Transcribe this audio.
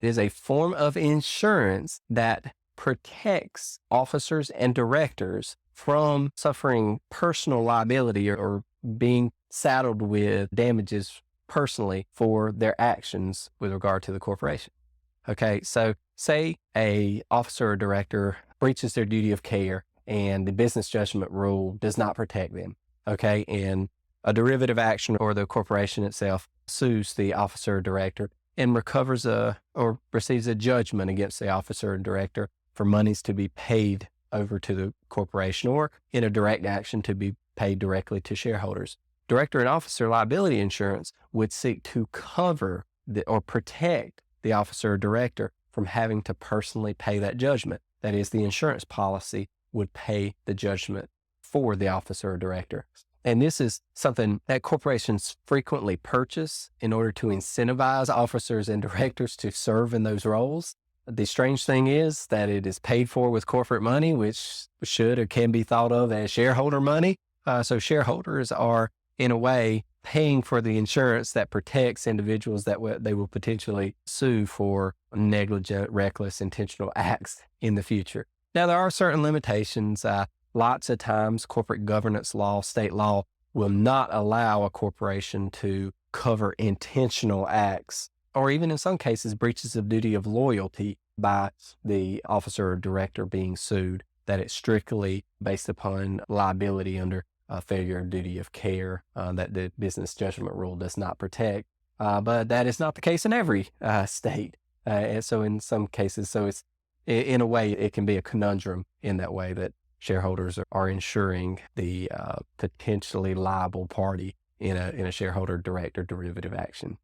It is a form of insurance that protects officers and directors from suffering personal liability or being saddled with damages personally for their actions with regard to the corporation. Okay, so say a officer or director breaches their duty of care and the business judgment rule does not protect them. Okay, and a derivative action or the corporation itself sues the officer or director and recovers or receives a judgment against the officer or director for monies to be paid over to the corporation or in a direct action to be paid directly to shareholders. Director and officer liability insurance would seek to cover or protect the officer or director from having to personally pay that judgment. That is, the insurance policy would pay the judgment for the officer or director. And this is something that corporations frequently purchase in order to incentivize officers and directors to serve in those roles. The strange thing is that it is paid for with corporate money, which should or can be thought of as shareholder money. So shareholders are, in a way, paying for the insurance that protects individuals that they will potentially sue for negligent, reckless, intentional acts in the future. Now, there are certain limitations. Lots of times, corporate governance law, state law, will not allow a corporation to cover intentional acts, or even in some cases, breaches of duty of loyalty by the officer or director being sued, that it's strictly based upon liability under failure of duty of care that the business judgment rule does not protect. But that is not the case in every state. And so in some cases, it's in a way, it can be a conundrum in that way that shareholders are insuring the potentially liable party in a shareholder direct or derivative action.